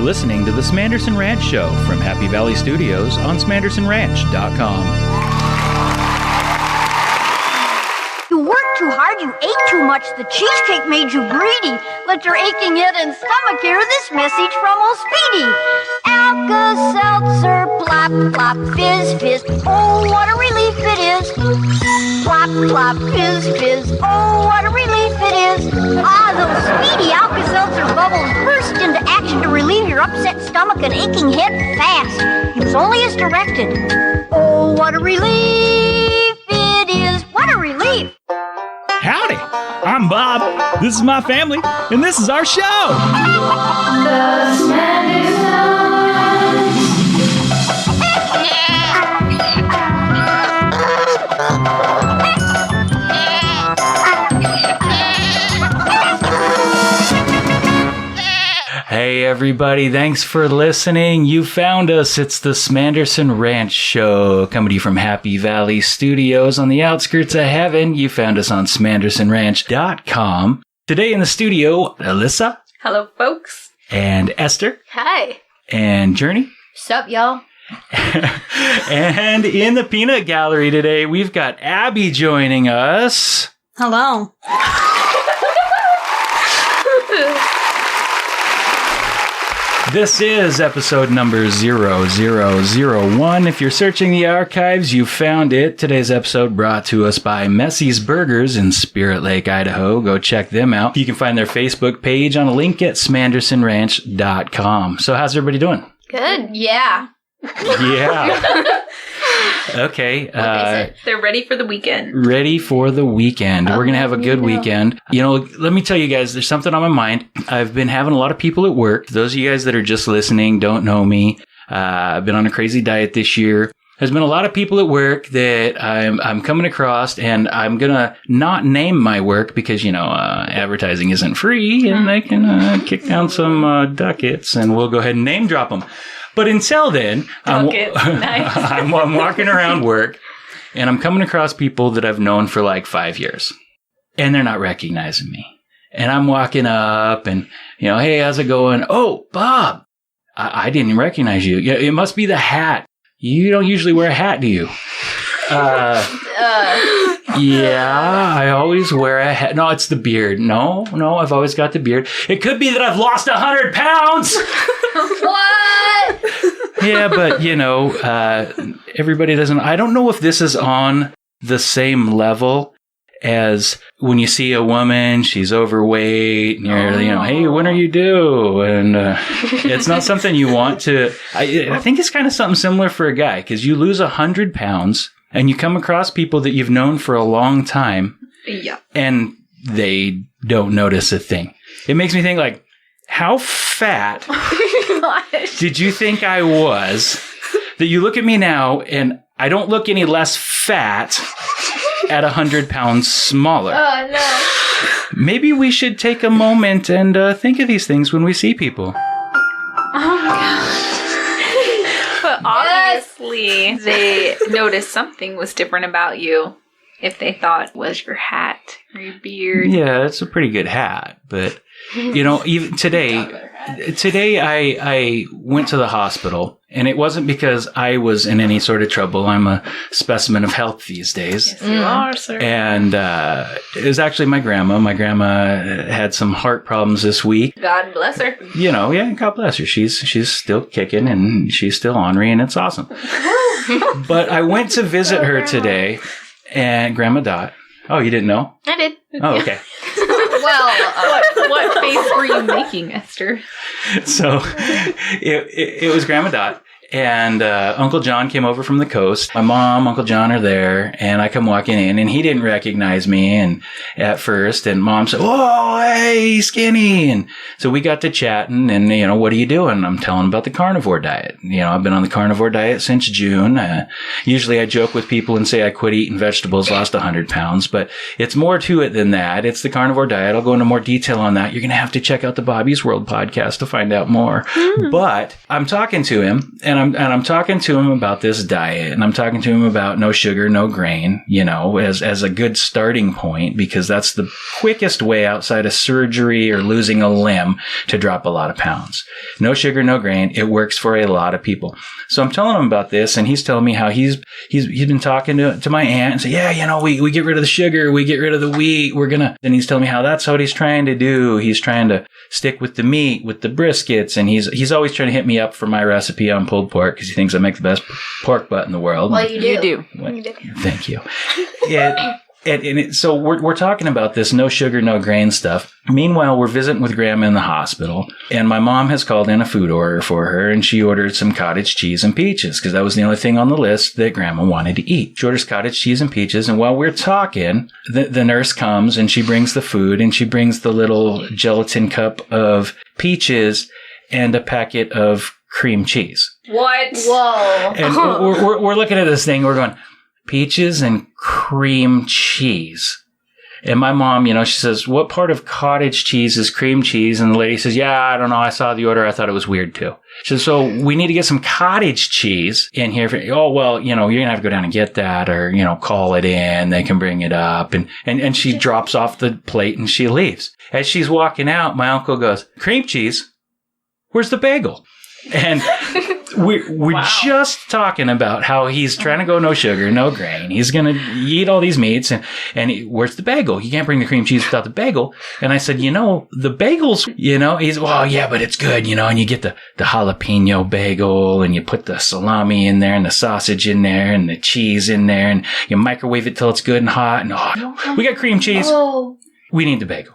listening to the SmAnderson Ranch Show from Happy Valley Studios on SmAndersonRanch.com. You worked too hard, you ate too much, the cheesecake made you greedy. Let your aching head and stomach hear this message from old Speedy. Alka-Seltzer, plop, plop, fizz, fizz, oh, what a relief it is. Plop, plop, fizz, fizz, oh, what a relief it is. Ah, those Speedy Alka-Seltzer bubbles burst into action to relieve your upset stomach and aching head fast. Use only as directed. Oh, what a relief it is. What a relief. Howdy, I'm Bob. This is my family, and this is our show. The SmAnderson. Hey everybody, thanks for listening. You found us. It's the SmAnderson Ranch Show, coming to you from Happy Valley Studios on the outskirts of heaven. You found us on SmAndersonRanch.com. Today in the studio, Alisa. Hello, folks. And Esther. Hi. And Journey. Sup, y'all? And in the peanut gallery today, we've got Abby joining us. Hello. This is episode number 0001. If you're searching the archives, you found it. Today's episode brought to us by Messie's Burgers in Spirit Lake, Idaho. Go check them out. You can find their Facebook page on a link at SmAndersonRanch.com. So how's everybody doing? Good. Yeah. Yeah. Okay. They're ready for the weekend. Ready for the weekend. We're going to have a good weekend. You know, let me tell you guys, there's something on my mind. I've been having a lot of people at work. Those of you guys that are just listening, don't know me. I've been on a crazy diet this year. There's been a lot of people at work that I'm coming across, and I'm going to not name my work because, you know, advertising isn't free, and they can kick down some ducats, and we'll go ahead and name drop them. But until then, I'm walking around work, and I'm coming across people that I've known for like 5 years, and they're not recognizing me. And I'm walking up, and, you know, hey, how's it going? Oh, Bob, I didn't recognize you. Yeah, it must be the hat. You don't usually wear a hat, do you? Yeah, I always wear a hat. No, it's the beard. No, I've always got the beard. It could be that I've lost 100 pounds. What? Yeah, but, you know, everybody doesn't. I don't know if this is on the same level as when you see a woman, she's overweight, and you're, you know, hey, when are you due? And it's not something you want to. I think it's kind of something similar for a guy, because you lose 100 pounds and you come across people that you've known for a long time. Yeah. And they don't notice a thing. It makes me think, like, how fat did you think I was that you look at me now and I don't look any less fat at 100 pounds smaller? Oh, no. Maybe we should take a moment and think of these things when we see people. Oh, my gosh. But obviously, they noticed something was different about you if they thought it was your hat or your beard. Yeah, it's a pretty good hat, but, you know, even today I went to the hospital, and it wasn't because I was in any sort of trouble. I'm a specimen of health these days. Yes, you are, sir. And it was actually my grandma. My grandma had some heart problems this week. God bless her. You know, yeah, God bless her. She's still kicking, and she's still ornery, and it's awesome. But I went to visit her today, and Grandma Dot. Oh, you didn't know? I did. Oh, okay. Well, what face were you making, Esther? So it was Grandma Dot, and Uncle John came over from the coast. My mom, Uncle John are there, and I come walking in, and he didn't recognize me and at first, and Mom said, "Whoa, hey, Skinny." And so we got to chatting, and, you know, what are you doing? I'm telling him about the carnivore diet. You know, I've been on the carnivore diet since June. Usually I joke with people and say I quit eating vegetables, lost 100 pounds, but it's more to it than that. It's the carnivore diet. I'll go into more detail on that. You're going to have to check out the Bobby's World podcast to find out more. But I'm talking to him, and And I'm talking to him about this diet, and I'm talking to him about no sugar, no grain, as a good starting point, because that's the quickest way outside of surgery or losing a limb to drop a lot of pounds. No sugar, no grain. It works for a lot of people. So I'm telling him about this, and he's telling me how he's been talking to my aunt and say, yeah, we get rid of the sugar, we get rid of the wheat, and he's telling me how that's what he's trying to do. He's trying to stick with the meat, with the briskets, and he's always trying to hit me up for my recipe on pulled pork because he thinks I make the best pork butt in the world. Well, you do. Thank you. So we're talking about this no sugar, no grain stuff. Meanwhile, we're visiting with Grandma in the hospital, and my mom has called in a food order for her, and she ordered some cottage cheese and peaches because that was the only thing on the list that Grandma wanted to eat. She orders cottage cheese and peaches, and while we're talking, the nurse comes and she brings the food, and she brings the little gelatin cup of peaches and a packet of cream cheese. What? Whoa. And we're looking at this thing, we're going, peaches and cream cheese. And my mom, she says, what part of cottage cheese is cream cheese? And the lady says, yeah, I don't know. I saw the order. I thought it was weird too. She says, so we need to get some cottage cheese in here. You're going to have to go down and get that or, call it in. They can bring it up. And she drops off the plate and she leaves. As she's walking out, my uncle goes, cream cheese? Where's the bagel? And we're just talking about how he's trying to go no sugar, no grain. He's going to eat all these meats. Where's the bagel? He can't bring the cream cheese without the bagel. And I said, the bagels, he's, well, yeah, but it's good, and you get the jalapeno bagel and you put the salami in there and the sausage in there and the cheese in there and you microwave it till it's good and hot. And we got cream cheese. Oh. We need the bagel.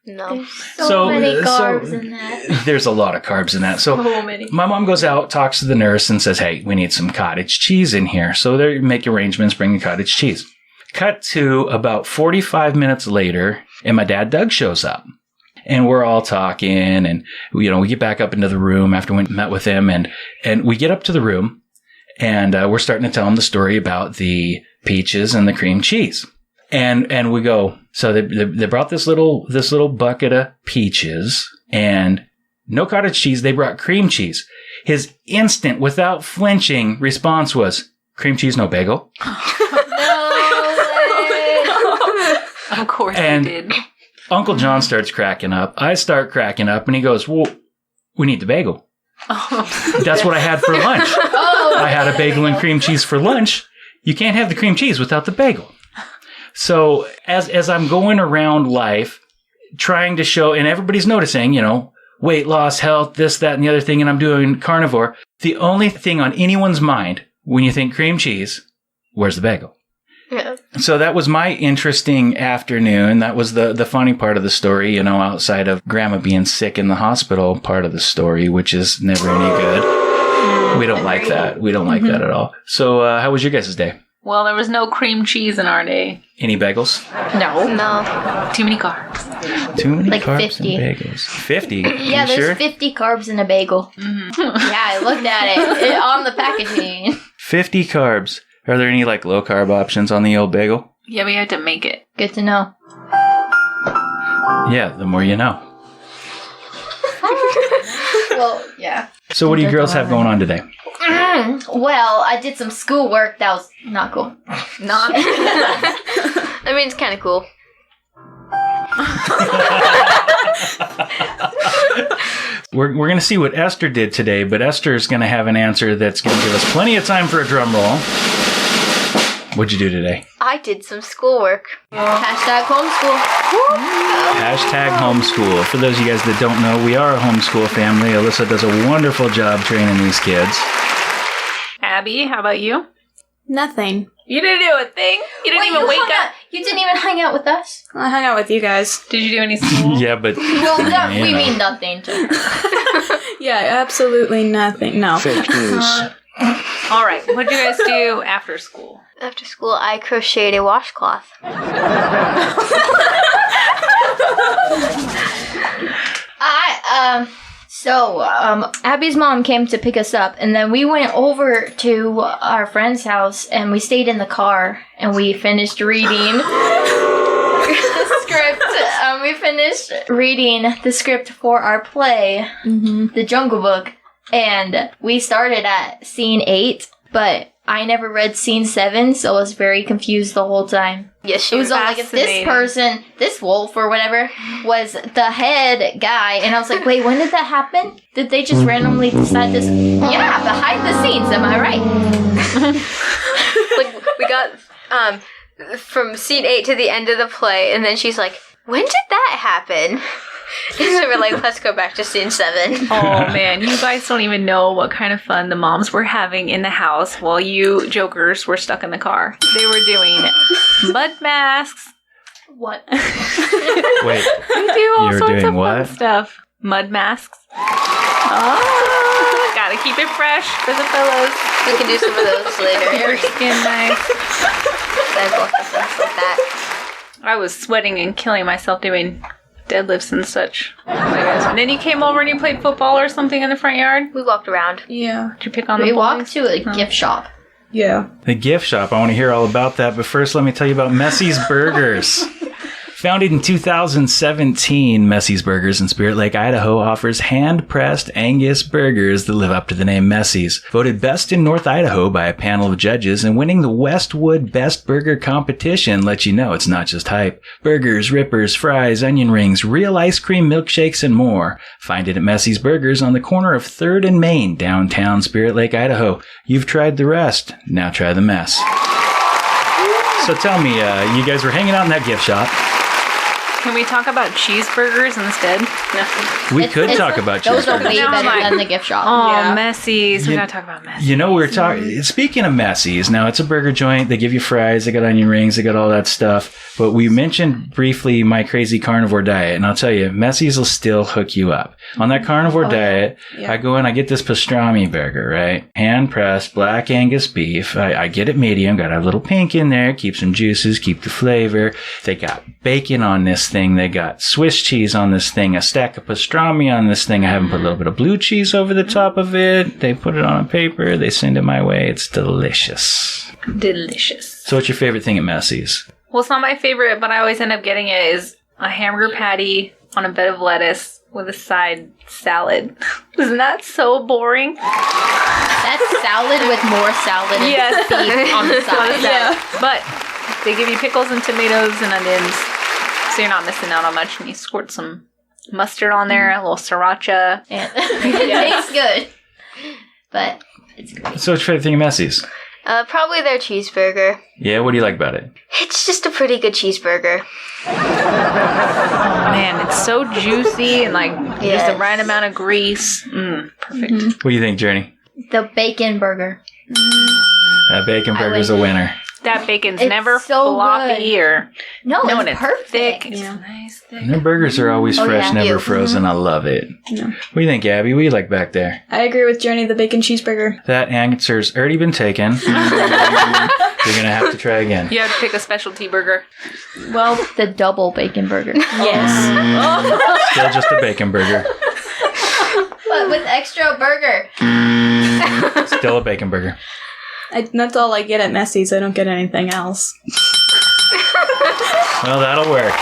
No. So many carbs in that. There's a lot of carbs in that. So my mom goes out, talks to the nurse, and says, hey, we need some cottage cheese in here. So they make arrangements, bring the cottage cheese. Cut to about 45 minutes later, and my dad, Doug, shows up. And we're all talking, and, we get back up into the room after we met with him, and we get up to the room, and we're starting to tell him the story about the peaches and the cream cheese. And we go, so they brought this little bucket of peaches and no cottage cheese. They brought cream cheese. His instant, without flinching response was, cream cheese, no bagel. No way. Of course and he did. Uncle John starts cracking up. I start cracking up, and he goes, well, we need the bagel. That's what I had for lunch. I had a bagel and cream cheese for lunch. You can't have the cream cheese without the bagel. So as I'm going around life, trying to show, and everybody's noticing, weight loss, health, this, that, and the other thing, and I'm doing carnivore, the only thing on anyone's mind when you think cream cheese, where's the bagel? Yeah. So that was my interesting afternoon. That was the funny part of the story, outside of Grandma being sick in the hospital part of the story, which is never any good. We don't like that. We don't like that at all. So how was your guys' day? Well, there was no cream cheese in our day. Any bagels? No. Too many carbs. Too many Like carbs 50. and bagels. 50? Yeah, You there's sure? 50 carbs in a bagel. Yeah, I looked at it on the packaging. 50 carbs. Are there any low carb options on the old bagel? Yeah, we had to make it. Good to know. Yeah, the more you know. Well, yeah. So what do you girls have going on today? Well, I did some schoolwork. That was not cool. Not. I mean, it's kind of cool. We're going to see what Esther did today, but Esther's going to have an answer that's going to give us plenty of time for a drum roll. What'd you do today? I did some schoolwork. Hashtag homeschool. Hashtag homeschool. For those of you guys that don't know, we are a homeschool family. Alisa does a wonderful job training these kids. Abby, how about you? Nothing. You didn't do a thing. You didn't even wake up. You didn't even hang out with us? I hung out with you guys. Did you do any school? Yeah, but... Well, we know. mean nothing. Yeah, absolutely nothing. No. Fake news. All right. What'd you guys do after school? After school, I crocheted a washcloth. Abby's mom came to pick us up, and then we went over to our friend's house, and we stayed in the car, and we finished reading the script. We finished reading the script for our play, The Jungle Book. And we started at scene 8, but I never read scene 7, so I was very confused the whole time. Yes, It was all like, if this person, this wolf or whatever, was the head guy, and I was like, wait, when did that happen? Did they just randomly decide this? Yeah, behind the scenes, am I right? Like, we got from scene 8 to the end of the play, and then she's like, when did that happen? So we're like, let's go back to scene 7. Oh man, you guys don't even know what kind of fun the moms were having in the house while you jokers were stuck in the car. They were doing mud masks. What? Wait, They do all You're sorts doing of what? fun stuff. Mud masks. Oh, gotta keep it fresh for the fellows. We can do some of those later. Skin nice. Like that. I was sweating and killing myself doing deadlifts and such. Oh my gosh. And then you came over and you played football or something in the front yard? We walked around. Yeah. Did you pick on We the boys? walked to a gift shop. Yeah. the gift shop. I want to hear all about that. But first, let me tell you about Messie's Burgers. Founded in 2017, Messie's Burgers in Spirit Lake, Idaho offers hand-pressed Angus burgers that live up to the name Messie's. Voted best in North Idaho by a panel of judges and winning the Westwood Best Burger competition lets you know it's not just hype. Burgers, rippers, fries, onion rings, real ice cream milkshakes, and more. Find it at Messie's Burgers on the corner of 3rd and Main, downtown Spirit Lake, Idaho. You've tried the rest. Now try the mess. So tell me, you guys were hanging out in that gift shop. Can we talk about cheeseburgers instead? We could talk about Those are cheeseburgers. way No, better like- than the gift shop. Oh, Yeah. Messies. We You- gotta talk about Messies. You know, we're talking. Speaking of Messie's, now it's a burger joint. They give you fries. They got onion rings. They got all that stuff. But we mentioned briefly my crazy carnivore diet, and I'll tell you, Messie's will still hook you up on that carnivore diet. Yeah. I go in, I get this pastrami burger, right? Hand pressed black Angus beef. I get it medium. Got a little pink in there. Keep some juices. Keep the flavor. They got bacon on this thing. They got Swiss cheese on this thing. A stack of pastrami on this thing. I haven't put a little bit of blue cheese over the top of it. They put it on a paper. They send it my way. It's delicious. Delicious. So what's your favorite thing at Messie's? Well, it's not my favorite, but I always end up getting it is a hamburger patty on a bed of lettuce with a side salad. Isn't that so boring? That's salad with more salad and Yes. beef on the side. Yeah. But they give you pickles and tomatoes and onions, so you're not missing out on much. And you squirt some mustard on there, a little sriracha. And it tastes good. But it's great. So what's your favorite thing at Messie's? Probably their cheeseburger. Yeah, what do you like about it? It's just a pretty good cheeseburger. Man, it's so juicy and like just the Yes. right amount of grease. Perfect. What do you think, Journey? The bacon burger. That bacon I burger's like a winner. That bacon's It's never so floppy good. or No, no, it's and it's perfect. thick. It's Yeah. nice thick. And their burgers are always Oh, fresh, yeah. never Ew. frozen. I love it. Yeah. What do you think, Abby? What do you like back there? I agree with Journey, the bacon cheeseburger. That answer's already been taken. You're going to have to try again. You have to pick a specialty burger. Well, the double bacon burger. Yes. Still just a bacon burger. But with extra burger. Still a bacon burger. That's all I get at Messie's. I don't get anything else. Well, that'll work.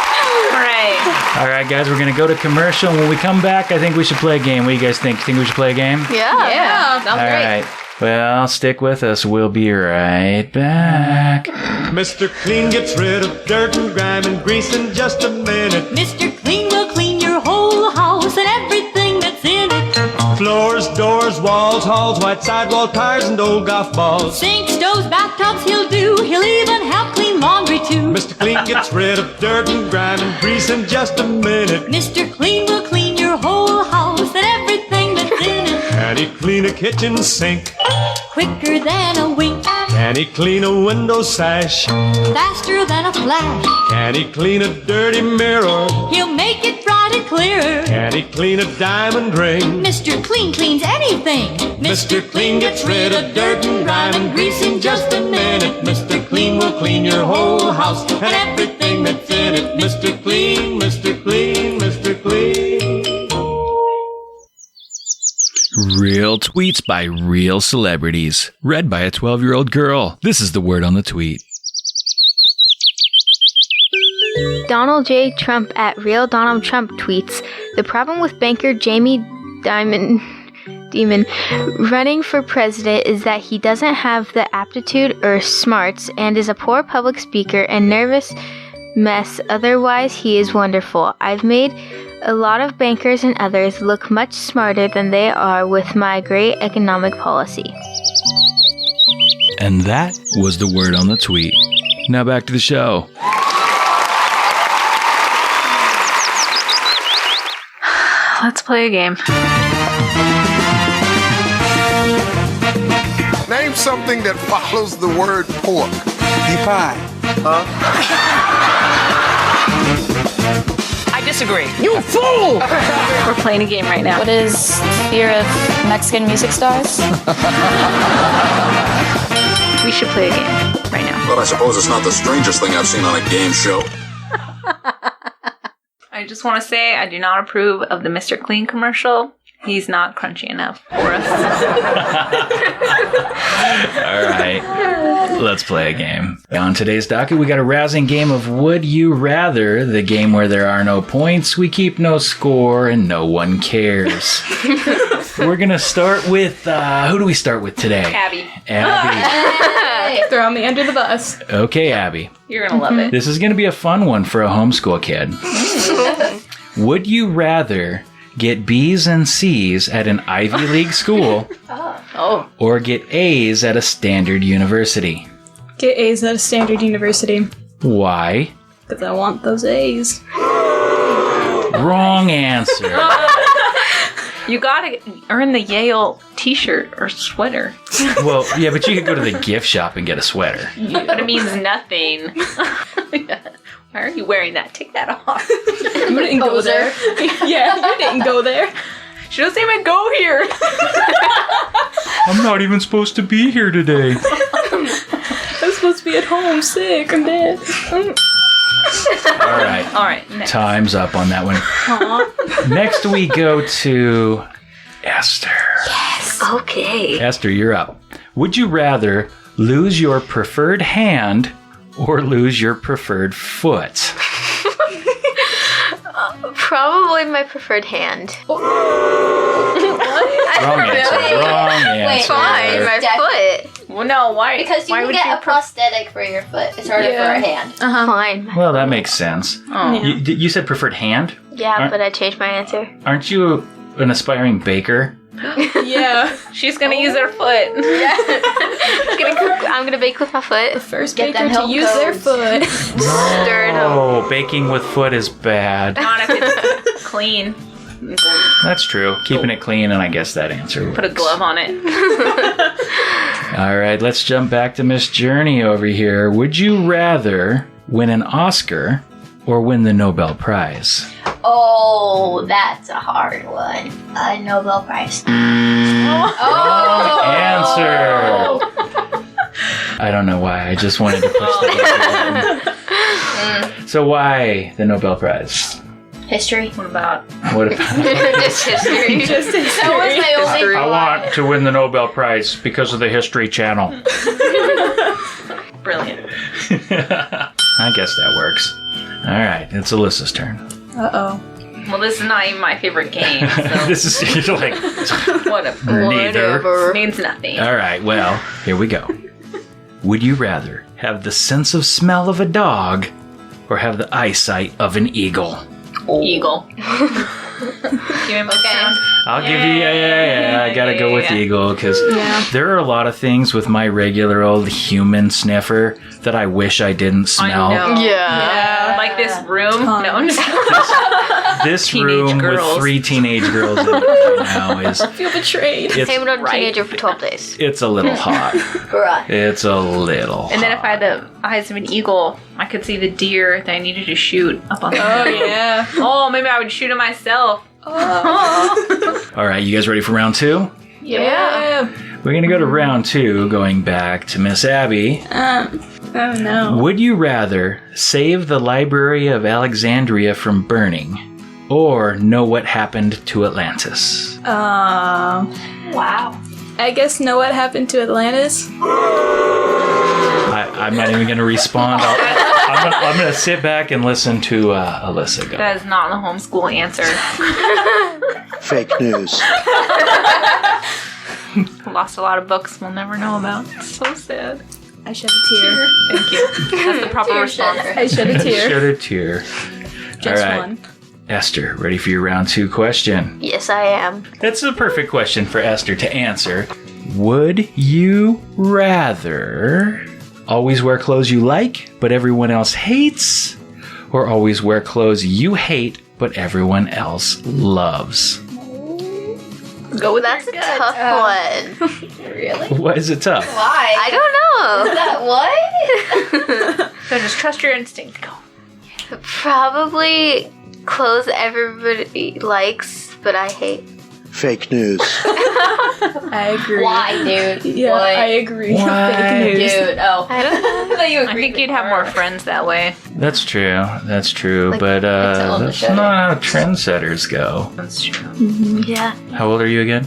Right. All right, guys, we're going to go to commercial. When we come back, I think we should play a game. What do you guys think? Think we should play a game? Yeah. Sounds All great. right. Well, stick with us. We'll be right back. Mr. Clean gets rid of dirt and grime and grease in just a minute. Mr. Clean will clean your whole house and everything that's in it. Floors, doors, walls, halls, white sidewall tires, and old golf balls. Sinks, stoves, bathtubs he'll do. He'll even help clean laundry too. Mr. Clean gets rid of dirt and grime and grease in just a minute. Mr. Clean will clean your whole house and everything that's in it. Can he clean a kitchen sink? Quicker than a wink, Can he clean a window sash? faster than a flash. Can he clean a dirty mirror? He'll make it bright and clear. Can he clean a diamond ring? Mr. Clean cleans anything. Mr. Clean gets rid of dirt and grime and grease in just a minute. Mr. Clean will clean your whole house and everything that's in it. Mr. Clean, Mr. Clean, Mr. Clean. Real tweets by real celebrities. Read by a 12-year-old girl. This is the word on the tweet. Donald J. Trump at Real Donald Trump tweets, the problem with banker Jamie Dimon demon running for president is that he doesn't have the aptitude or smarts and is a poor public speaker and nervous mess. Otherwise, he is wonderful. I've made a lot of bankers and others look much smarter than they are with my great economic policy. And that was the word on the tweet. Now back to the show. Let's play a game. Name something that follows the word pork. Pie. I disagree. You fool! We're playing a game right now. What is fear of Mexican music stars? We should play a game right now. Well, I suppose it's not the strangest thing I've seen on a game show. I just want to say I do not approve of the Mr. Clean commercial. He's not crunchy enough for us. All right, let's play a game. On today's docket, we got a rousing game of Would You Rather, the game where there are no points, we keep no score, and no one cares. We're going to start with, who do we start with today? Abby. Abby. Throw me under the bus. Okay, Abby. You're going to love it. This is going to be a fun one for a homeschool kid. Would you rather get B's and C's at an Ivy League school or get A's at a standard university? Get A's at a standard university. Why? Because I want those A's. Wrong answer. You gotta earn the Yale t-shirt or sweater. Well, yeah, but you could go to the gift shop and get a sweater. But it means nothing. Why are you wearing that? Take that off. You didn't go there. Yeah, you didn't go there. She doesn't even go here. I'm not even supposed to be here today. I'm supposed to be at home sick. I'm dead. All right. Next. Time's up on that one. Next we go to Esther. Yes. Okay. Esther, you're up. Would you rather lose your preferred hand or lose your preferred foot? Probably my preferred hand. Wrong answer. Wrong answer. Fine, my foot. Well, no, why? Because you why can would get a prosthetic for your foot. It's harder for a hand. Fine. Well, that makes sense. Oh. You said preferred hand? Yeah, but I changed my answer. Aren't you an aspiring baker? Yeah. She's gonna use her foot. I'm gonna bake with my foot. First Get baker them to help use their codes. foot. Stir it up. Oh, baking with foot is bad. Not if it's clean. That's true. Keeping it clean, and I guess that answer works. Put a glove on it. All right, let's jump back to Miss Journey over here. Would you rather win an Oscar or win the Nobel Prize? Oh, that's a hard one. A Nobel Prize. Wrong answer. I don't know why. I just wanted to push the button. So why the Nobel Prize? History. What about? What about? Just history. That was my only. I want to win the Nobel Prize because of the History Channel. Brilliant. I guess that works. All right, it's Alyssa's turn. Uh-oh. Well, this is not even my favorite game. So This is you're like whatever. neither. Means nothing. All right, well, here we go. Would you rather have the sense of smell of a dog or have the eyesight of an eagle? Eagle. Give me a sound. I'll give you, yeah. I gotta go with eagle because there are a lot of things with my regular old human sniffer that I wish I didn't smell. I know. Yeah. Like this room. No. This Teenage room girls. with 3 teenage girls in it right now is I feel betrayed. Same with a Right. teenager for 12 days. it's a little hot. Right. It's a little And then if I hot. had the eyes of an eagle, I could see the deer that I needed to shoot up on the Oh, hill. yeah. Oh, maybe I would shoot it myself. All right, you guys ready for round 2? Yeah. We're gonna go to round 2, going back to Miss Abby. Oh, no. Would you rather save the Library of Alexandria from burning or know what happened to Atlantis? Wow. I guess know what happened to Atlantis? I'm not even going to respond. I'm gonna sit back and listen to Alisa go. That is not the homeschool answer. Fake news. Lost a lot of books we'll never know about. It's so sad. I shed a tear. Thank you. That's the proper response. I shed a tear. Shed a tear. Just All right. one. Esther, ready for your round 2 question? Yes, I am. That's the perfect question for Esther to answer. Would you rather always wear clothes you like, but everyone else hates? Or always wear clothes you hate, but everyone else loves? Go with That's a tough one. Really? Why is it tough? Why? I don't know. Is that what? So just trust your instinct. Go. Probably clothes everybody likes, but I hate. Fake news. I agree. Why, dude? Yeah, What? I agree. Why? Fake news. Dude, oh. I don't know. I thought you I agreed think with you'd have her. more friends that way. That's true. That's true. Like, but it's on the that's show. not how trendsetters go. That's true. Yeah, How old are you again?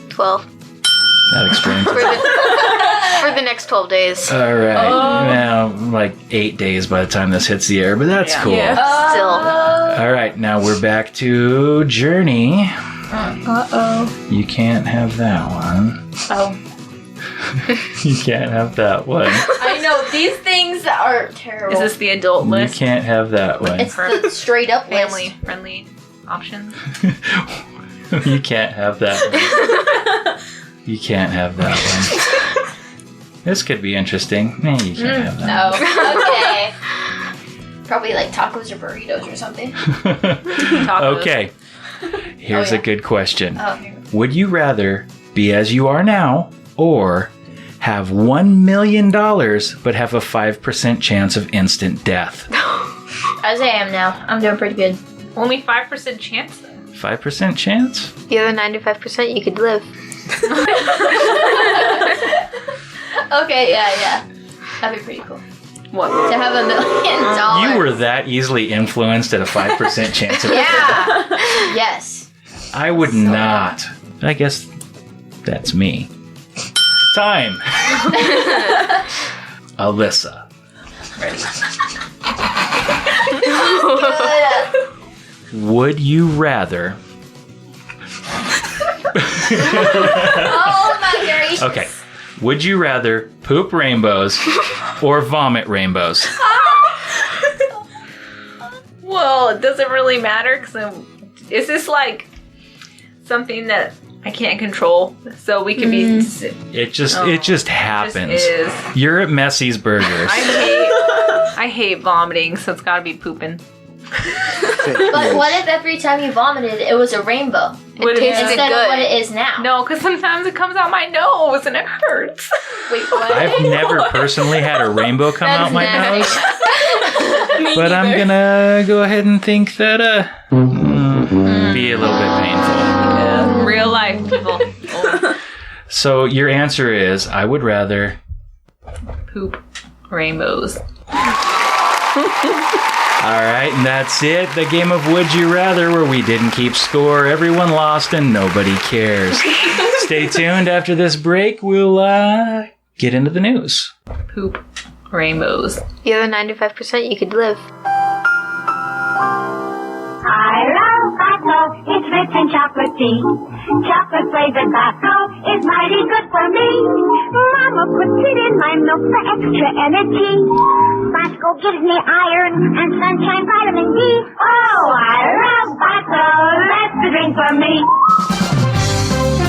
12. That explains For it. for the next 12 days. All right. Now, like 8 days by the time this hits the air, but that's cool. Yeah. Still. All right. Now we're back to Journey. Uh-oh. You can't have that one. Oh. You can't have that one. I know, these things are terrible. Is this the adult You list? can't have that one. It's the straight up Family list. friendly options? You can't have that one. You can't have that one. This could be interesting. You can't have that No. Okay. Probably like tacos or burritos or something. Tacos. Okay. Here's Oh, yeah. a good question. Oh, here. Would you rather be as you are now or have $1 million but have a 5% chance of instant death? As I am now. I'm doing pretty good. Only 5% chance though. 5% chance? The other 95% you could live. Okay, yeah. That'd be pretty cool. What? To have $1 million. You were that easily influenced at a 5% chance of death. Yeah. Yes. I would not. I guess that's me. Time. Alisa. Would you rather... Oh my gracious. Okay. Would you rather poop rainbows or vomit rainbows? Well, it doesn't really matter because is this like something that I can't control? So we could be. It just happens. is. You're at Messi's Burgers. I hate vomiting, so it's gotta be pooping. Fake But news. what if every time you vomited, it was a rainbow? Would it tasted Instead good. of what it is now. No, because sometimes it comes out my nose and it hurts. Wait, what? I've never personally had a rainbow come out my nasty. nose, but I'm gonna go ahead and think that be a little bit painful. Real life people. Oh, So your answer is I would rather. poop rainbows. All right, and that's it. The game of Would You Rather, where we didn't keep score. Everyone lost and nobody cares. Stay tuned. After this break, we'll get into the news. Poop rainbows. The other 95% you could live. I love Baco, it's rich in chocolate tea. Chocolate flavored Baco is mighty good for me. Mama puts it in my milk for extra energy. Baco gives me iron and sunshine vitamin D. Oh, I love Baco, that's the drink for me.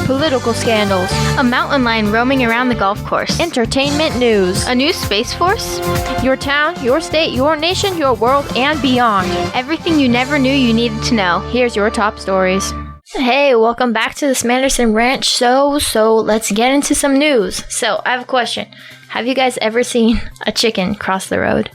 Political scandals. A mountain lion roaming around the golf course. Entertainment news. A new Space Force? Your town, your state, your nation, your world, and beyond. Everything you never knew you needed to know. Here's your top stories. Hey, welcome back to the SmAnderson Ranch Show. So let's get into some news. So I have a question. Have you guys ever seen a chicken cross the road?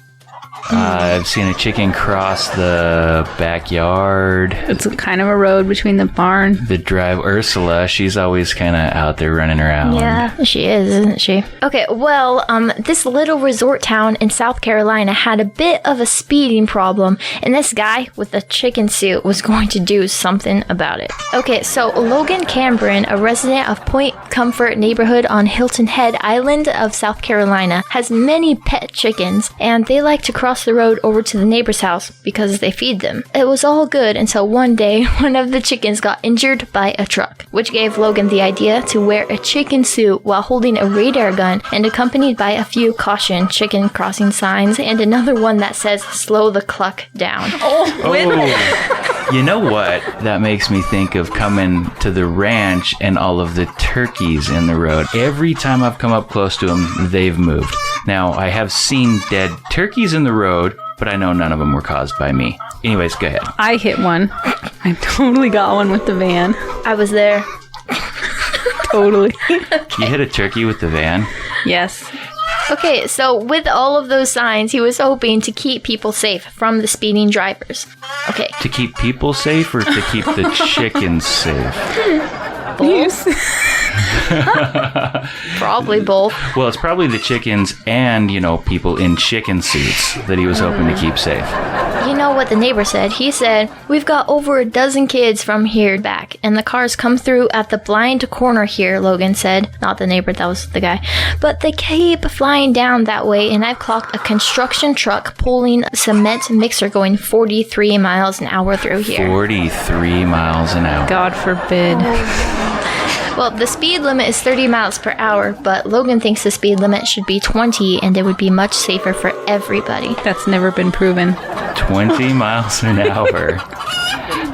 I've seen a chicken cross the backyard. It's kind of a road between the barn. The drive. Ursula, she's always kind of out there running around. Yeah, she is, isn't she? Okay, well, this little resort town in South Carolina had a bit of a speeding problem, and this guy with a chicken suit was going to do something about it. Okay, so Logan Cameron, a resident of Point Comfort neighborhood on Hilton Head Island of South Carolina, has many pet chickens, and they like to cross cross the road over to the neighbor's house because they feed them. It was all good until one day one of the chickens got injured by a truck, which gave Logan the idea to wear a chicken suit while holding a radar gun and accompanied by a few caution chicken crossing signs and another one that says slow the cluck down. You know what? That makes me think of coming to the ranch and all of the turkeys in the road. Every time I've come up close to them, they've moved. Now, I have seen dead turkeys in the road, but I know none of them were caused by me. Anyways, go ahead. I hit one. I totally got one with the van. I was there. Totally. You hit a turkey with the van? Yes. Okay, so with all of those signs, he was hoping to keep people safe from the speeding drivers. Okay. To keep people safe or to keep the chickens safe? Both. Probably both. Well, it's probably the chickens and, people in chicken suits that he was hoping to keep safe. You know what the neighbor said? He said, "We've got over a dozen kids from here back, and the cars come through at the blind corner here," Logan said. Not the neighbor, that was the guy. "But they keep flying down that way, and I've clocked a construction truck pulling a cement mixer going 43 miles an hour through here." 43 miles an hour. God forbid. Well, the speed limit is 30 miles per hour, but Logan thinks the speed limit should be 20 and it would be much safer for everybody. That's never been proven. 20 miles an hour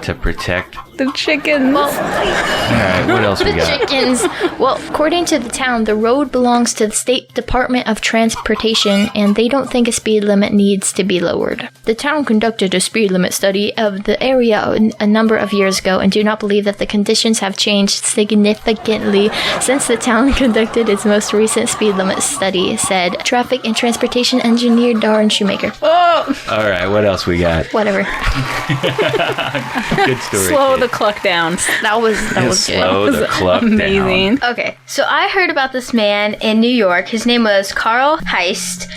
to protect the chickens. Well, all right, what else we got? The chickens. Well, according to the town, the road belongs to the State Department of Transportation, and they don't think a speed limit needs to be lowered. The town conducted a speed limit study of the area a number of years ago and do not believe that the conditions have changed significantly since the town conducted its most recent speed limit study, said Traffic and Transportation Engineer Darren Shoemaker. Oh! All right, what else we got? Whatever. Good story. Slow the cluck down. That was good. Slow the cluck amazing. down. Okay, so I heard about this man in New York. His name was Carl Heist,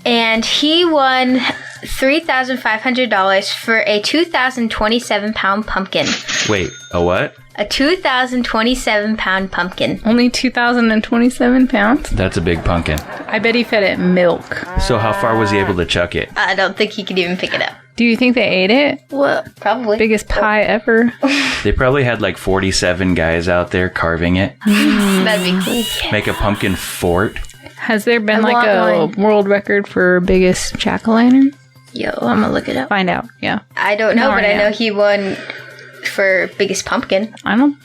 and he won $3,500 for a 2,027-pound pumpkin. Wait, a what? A 2,027-pound pumpkin. Only 2,027 pounds? That's a big pumpkin. I bet he fed it milk. So how far was he able to chuck it? I don't think he could even pick it up. Do you think they ate it? Well, probably. Biggest pie ever. They probably had like 47 guys out there carving it. That'd be cool. Make a pumpkin fort. Has there been like a world record for biggest jack-o'-lantern? Yo, I'm gonna look it up. Find out, yeah. I don't know, but I know he won for biggest pumpkin. I don't.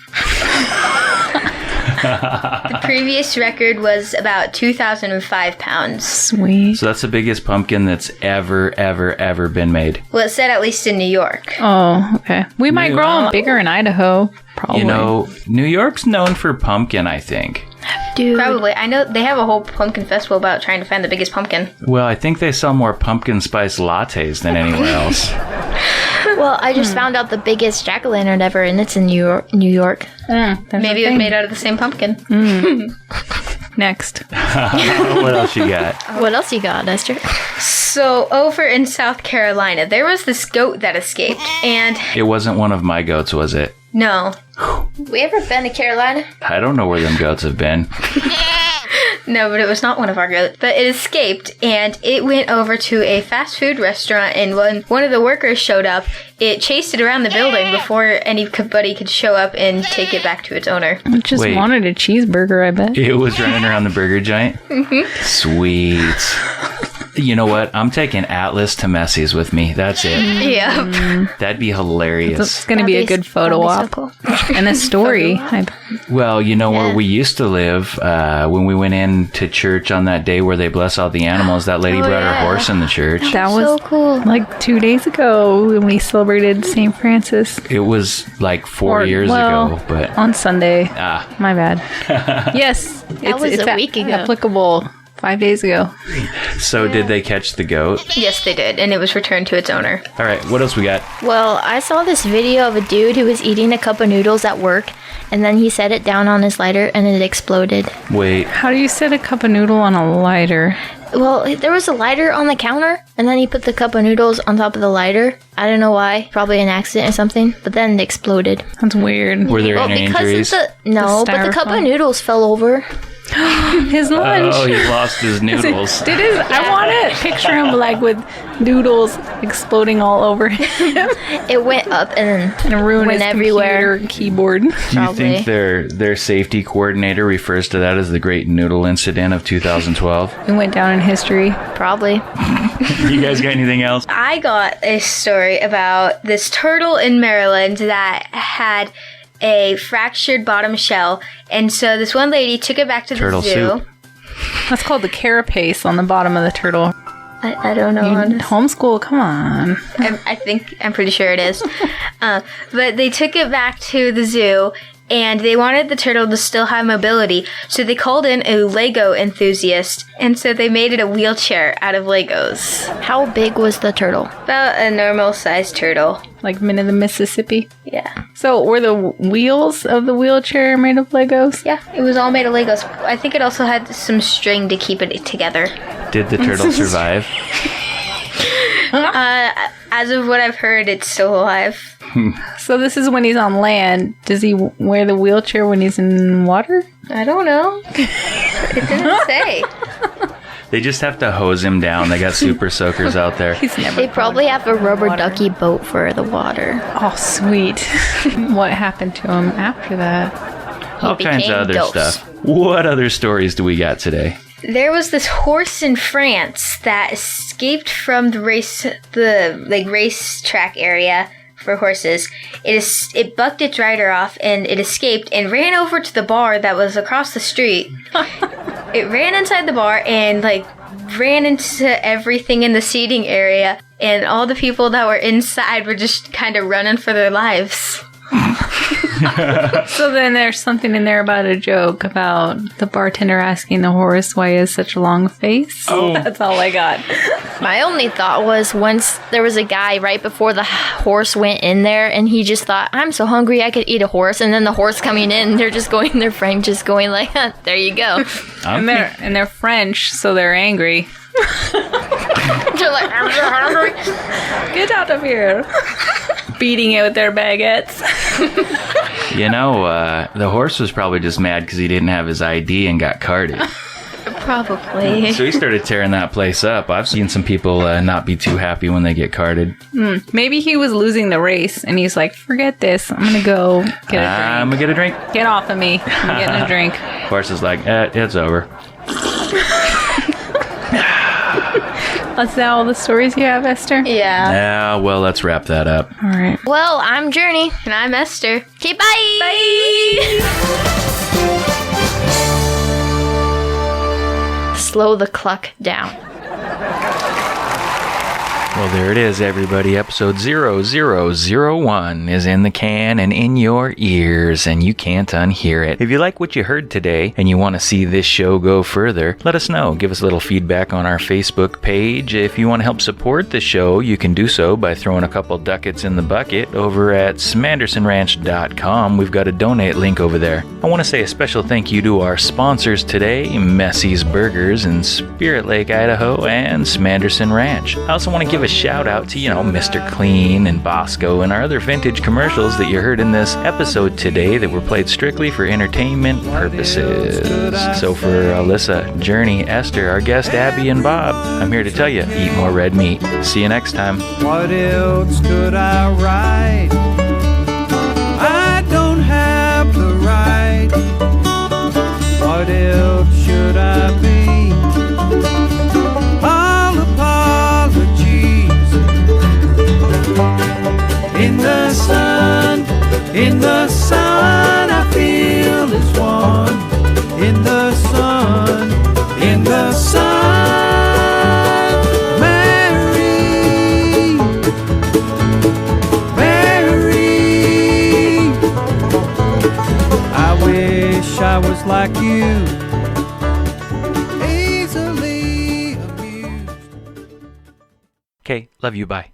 The previous record was about 2,005 pounds. Sweet. So that's the biggest pumpkin that's ever been made. Well, it said at least in New York. Oh, okay. We might grow them bigger in Idaho, probably. New York's known for pumpkin, I think. Dude. Probably. I know they have a whole pumpkin festival about trying to find the biggest pumpkin. Well, I think they sell more pumpkin spice lattes than anywhere else. Well, I just found out the biggest jack-o'-lantern ever, and it's in New York. Maybe it's made out of the same pumpkin. Next. What else you got? What else you got, Esther? So, over in South Carolina, there was this goat that escaped, and... It wasn't one of my goats, was it? No. We ever been to Carolina? I don't know where them goats have been. No, but it was not one of our goats. But it escaped, and it went over to a fast food restaurant, and when one of the workers showed up, it chased it around the building before anybody could show up and take it back to its owner. It just wanted a cheeseburger, I bet. It was running around the burger giant? Mm-hmm. Sweet. You know what? I'm taking Atlas to Messie's with me. That's it. Yep. That'd be hilarious. It's going to be a good photo op. So cool. And a story. Well, you know where we used to live, when we went into church on that day where they bless all the animals, that lady brought her horse in the church. That was so cool. Like 2 days ago when we celebrated St. Francis. It was like 4 years ago, but on Sunday. My bad. Yes. That was a week ago. Applicable 5 days ago. So did they catch the goat? Yes, they did, and it was returned to its owner. All right, what else we got? Well, I saw this video of a dude who was eating a cup of noodles at work, and then he set it down on his lighter, and it exploded. Wait. How do you set a cup of noodle on a lighter? Well, there was a lighter on the counter, and then he put the cup of noodles on top of the lighter. I don't know why. Probably an accident or something, but then it exploded. That's weird. Were there any injuries? No, but the cup of noodles fell over. His lunch. Oh, he lost his noodles. I want to picture him like with noodles exploding all over him. It went up and ruined went his everywhere. computer keyboard. Do you think their safety coordinator refers to that as the Great Noodle Incident of 2012? It went down in history. Probably. You guys got anything else? I got a story about this turtle in Maryland that had a fractured bottom shell, and so this one lady took it back to the Turtle zoo. soup. That's called the carapace on the bottom of the turtle. I don't know. Homeschool, come on. I'm pretty sure it is. But they took it back to the zoo, and they wanted the turtle to still have mobility, so they called in a Lego enthusiast, and so they made it a wheelchair out of Legos. How big was the turtle? About a normal-sized turtle. Like Min of the Mississippi? Yeah. So were the wheels of the wheelchair made of Legos? Yeah, it was all made of Legos. I think it also had some string to keep it together. Did the turtle survive? As of what I've heard, it's still alive. So this is when he's on land. Does he wear the wheelchair when he's in water? I don't know. It didn't say. They just have to hose him down. They got super soakers out there. They probably have a rubber ducky boat for the water. Oh, sweet. What happened to him after that? All kinds of other ghost. stuff. What other stories do we got today? There was this horse in France that escaped from the racetrack area for horses. It bucked its rider off, and it escaped and ran over to the bar that was across the street. It ran inside the bar and ran into everything in the seating area, and all the people that were inside were just kind of running for their lives. So then there's something in there about a joke about the bartender asking the horse why he has such a long face. Oh. That's all I got. My only thought was once there was a guy right before the horse went in there, and he just thought, I'm so hungry I could eat a horse. And then the horse coming in, they're just going, their friend just going like, there you go. And they're French, so they're angry. They're like, I'm so hungry. Get out of here. Beating it with their baguettes. The horse was probably just mad because he didn't have his ID and got carded. Probably. So he started tearing that place up. I've seen some people not be too happy when they get carded. Maybe he was losing the race and he's like, forget this. I'm going to go get a drink. I'm going to get a drink. Get off of me. I'm getting a drink. Horse is like, it's over. Is that all the stories you have, Esther? Yeah. Yeah, well, let's wrap that up. All right. Well, I'm Journey. And I'm Esther. Okay, bye. Slow the clock down. Well, there it is, everybody. Episode 0001 is in the can and in your ears, and you can't unhear it. If you like what you heard today and you want to see this show go further, let us know. Give us a little feedback on our Facebook page. If you want to help support the show, you can do so by throwing a couple ducats in the bucket over at SmAndersonRanch.com. We've got a donate link over there. I want to say a special thank you to our sponsors today, Messie's Burgers in Spirit Lake, Idaho, and SmAnderson Ranch. I also want to give a shout out to, Mr. Clean and Bosco and our other vintage commercials that you heard in this episode today that were played strictly for entertainment purposes. So for Alisa, Journey, Esther, our guest Abby, and Bob, I'm here to tell you, eat more red meat. See you next time. What else could I write? I don't have the right. What else should I be? All apologies. In the sun, I feel as one. In the sun, Mary, I wish I was like you, easily amused. Okay, love you, bye.